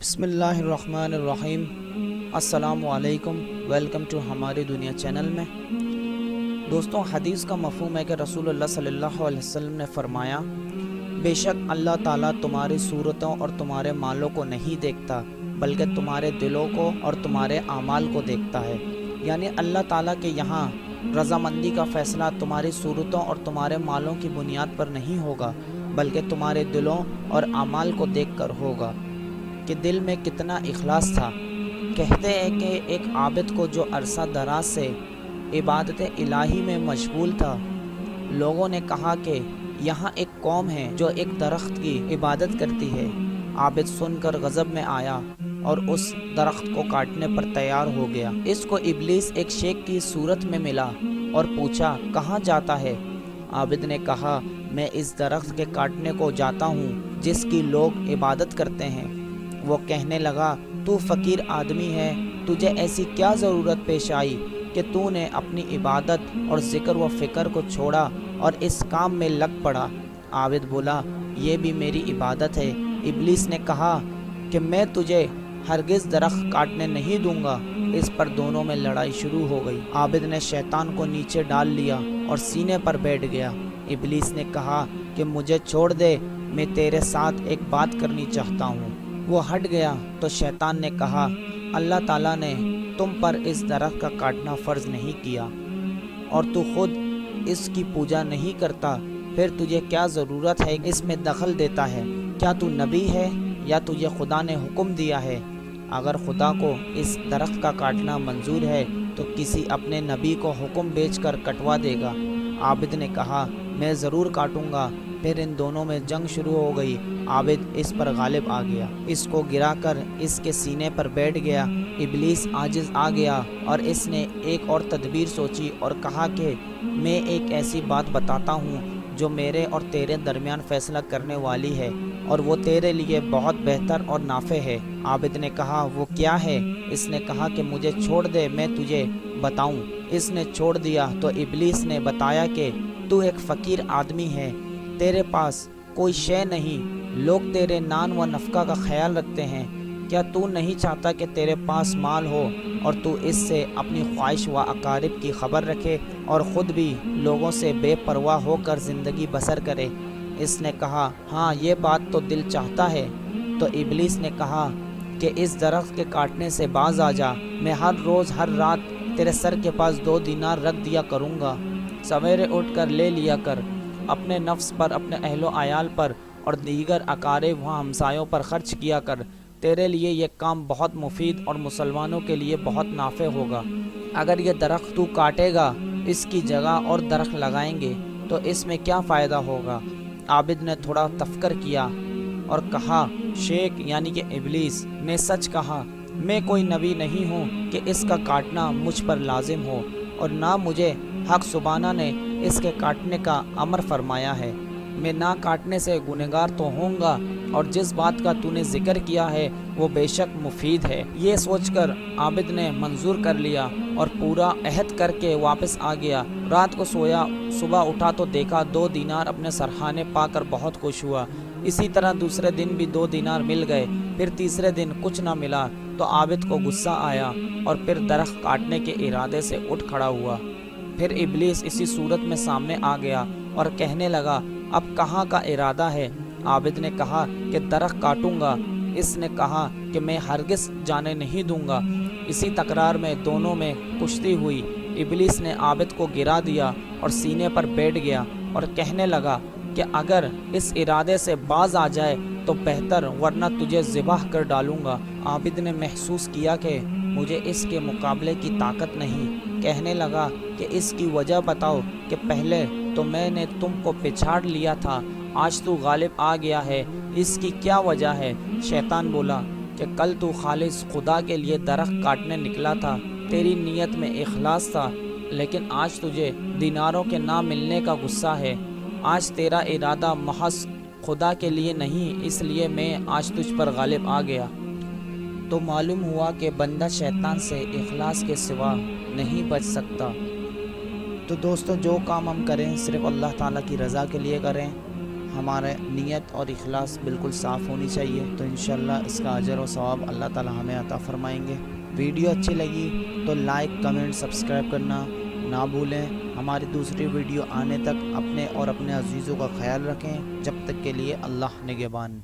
بسم اللہ الرحمن الرحیم۔ السلام علیکم، ویلکم ٹو ہماری دنیا چینل میں۔ دوستوں، حدیث کا مفہوم ہے کہ رسول اللہ صلی اللہ علیہ وسلم نے فرمایا، بے شک اللہ تعالیٰ تمہاری صورتوں اور تمہارے مالوں کو نہیں دیکھتا، بلکہ تمہارے دلوں کو اور تمہارے اعمال کو دیکھتا ہے۔ یعنی اللہ تعالیٰ کے یہاں رضامندی کا فیصلہ تمہاری صورتوں اور تمہارے مالوں کی بنیاد پر نہیں ہوگا، بلکہ تمہارے دلوں اور اعمال کو دیکھ کر ہوگا کہ دل میں کتنا اخلاص تھا۔ کہتے ہیں کہ ایک عابد کو جو عرصہ دراز سے عبادت الہی میں مشغول تھا، لوگوں نے کہا کہ یہاں ایک قوم ہے جو ایک درخت کی عبادت کرتی ہے۔ عابد سن کر غضب میں آیا اور اس درخت کو کاٹنے پر تیار ہو گیا۔ اس کو ابلیس ایک شیخ کی صورت میں ملا اور پوچھا، کہاں جاتا ہے؟ عابد نے کہا، میں اس درخت کے کاٹنے کو جاتا ہوں جس کی لوگ عبادت کرتے ہیں۔ وہ کہنے لگا، تو فقیر آدمی ہے، تجھے ایسی کیا ضرورت پیش آئی کہ تو نے اپنی عبادت اور ذکر و فکر کو چھوڑا اور اس کام میں لگ پڑا؟ عابد بولا، یہ بھی میری عبادت ہے۔ ابلیس نے کہا کہ میں تجھے ہرگز درخت کاٹنے نہیں دوں گا۔ اس پر دونوں میں لڑائی شروع ہو گئی۔ عابد نے شیطان کو نیچے ڈال لیا اور سینے پر بیٹھ گیا۔ ابلیس نے کہا کہ مجھے چھوڑ دے، میں تیرے ساتھ ایک بات کرنی چاہتا ہوں۔ وہ ہٹ گیا تو شیطان نے کہا، اللہ تعالیٰ نے تم پر اس درخت کا کاٹنا فرض نہیں کیا اور تو خود اس کی پوجا نہیں کرتا، پھر تجھے کیا ضرورت ہے اس میں دخل دیتا ہے؟ کیا تو نبی ہے یا تجھے خدا نے حکم دیا ہے؟ اگر خدا کو اس درخت کا کاٹنا منظور ہے تو کسی اپنے نبی کو حکم بیچ کر کٹوا دے گا۔ عابد نے کہا، میں ضرور کاٹوں گا۔ پھر ان دونوں میں جنگ شروع ہو گئی۔ عابد اس پر غالب آ گیا، اس کو گرا کر اس کے سینے پر بیٹھ گیا۔ ابلیس عاجز آ گیا اور اس نے ایک اور تدبیر سوچی اور کہا کہ میں ایک ایسی بات بتاتا ہوں جو میرے اور تیرے درمیان فیصلہ کرنے والی ہے اور وہ تیرے لیے بہت بہتر اور نافع ہے۔ عابد نے کہا، وہ کیا ہے؟ اس نے کہا کہ مجھے چھوڑ دے، میں تجھے بتاؤں۔ اس نے چھوڑ دیا تو ابلیس نے بتایا کہ تو ایک فقیر آدمی ہے، تیرے پاس کوئی شے نہیں، لوگ تیرے نان و نفقہ کا خیال رکھتے ہیں۔ کیا تو نہیں چاہتا کہ تیرے پاس مال ہو اور تو اس سے اپنی خواہش و اقارب کی خبر رکھے اور خود بھی لوگوں سے بے پرواہ ہو کر زندگی بسر کرے؟ اس نے کہا، ہاں یہ بات تو دل چاہتا ہے۔ تو ابلیس نے کہا کہ اس درخت کے کاٹنے سے باز آ جا، میں ہر روز ہر رات تیرے سر کے پاس 2 دینار رکھ دیا کروں گا، سویرے اٹھ کر لے لیا کر، اپنے نفس پر، اپنے اہل و عیال پر اور دیگر اقارب و ہمسایوں پر خرچ کیا کر۔ تیرے لیے یہ کام بہت مفید اور مسلمانوں کے لیے بہت نافع ہوگا۔ اگر یہ درخت تو کاٹے گا، اس کی جگہ اور درخت لگائیں گے تو اس میں کیا فائدہ ہوگا؟ عابد نے تھوڑا تفکر کیا اور کہا، شیخ یعنی کہ ابلیس نے سچ کہا، میں کوئی نبی نہیں ہوں کہ اس کا کاٹنا مجھ پر لازم ہو، اور نہ مجھے حق سبحانہ نے اس کے کاٹنے کا امر فرمایا ہے۔ میں نہ کاٹنے سے گنہگار تو ہوں گا، اور جس بات کا تو نے ذکر کیا ہے وہ بے شک مفید ہے۔ یہ سوچ کر عابد نے منظور کر لیا اور پورا عہد کر کے واپس آ گیا۔ رات کو سویا، صبح اٹھا تو دیکھا 2 دینار اپنے سرخانے پا کر بہت خوش ہوا۔ اسی طرح دوسرے دن بھی 2 دینار مل گئے۔ پھر تیسرے دن کچھ نہ ملا تو عابد کو غصہ آیا اور پھر درخت کاٹنے کے ارادے سے اٹھ کھڑا ہوا۔ پھر ابلیس اسی صورت میں سامنے آ گیا اور کہنے لگا، اب کہاں کا ارادہ ہے؟ عابد نے کہا کہ درخت کاٹوں گا۔ اس نے کہا کہ میں ہرگز جانے نہیں دوں گا۔ اسی تکرار میں دونوں میں کشتی ہوئی۔ ابلیس نے عابد کو گرا دیا اور سینے پر بیٹھ گیا اور کہنے لگا کہ اگر اس ارادے سے باز آ جائے تو بہتر، ورنہ تجھے ذبح کر ڈالوں گا۔ عابد نے محسوس کیا کہ مجھے اس کے مقابلے کی طاقت نہیں۔ کہنے لگا کہ اس کی وجہ بتاؤ کہ پہلے تو میں نے تم کو پچھاڑ لیا تھا، آج تو غالب آ گیا ہے، اس کی کیا وجہ ہے؟ شیطان بولا کہ کل تو خالص خدا کے لیے درخت کاٹنے نکلا تھا، تیری نیت میں اخلاص تھا، لیکن آج تجھے دیناروں کے نہ ملنے کا غصہ ہے۔ آج تیرا ارادہ محض خدا کے لیے نہیں، اس لیے میں آج تجھ پر غالب آ گیا۔ تو معلوم ہوا کہ بندہ شیطان سے اخلاص کے سوا نہیں بچ سکتا۔ تو دوستو، جو کام ہم کریں صرف اللہ تعالیٰ کی رضا کے لیے کریں۔ ہمارے نیت اور اخلاص بالکل صاف ہونی چاہیے، تو انشاءاللہ اس کا اجر و ثواب اللہ تعالی ہمیں عطا فرمائیں گے۔ ویڈیو اچھی لگی تو لائک، کمنٹ، سبسکرائب کرنا نہ بھولیں۔ ہماری دوسری ویڈیو آنے تک اپنے اور اپنے عزیزوں کا خیال رکھیں۔ جب تک کے لیے اللہ نگہبان۔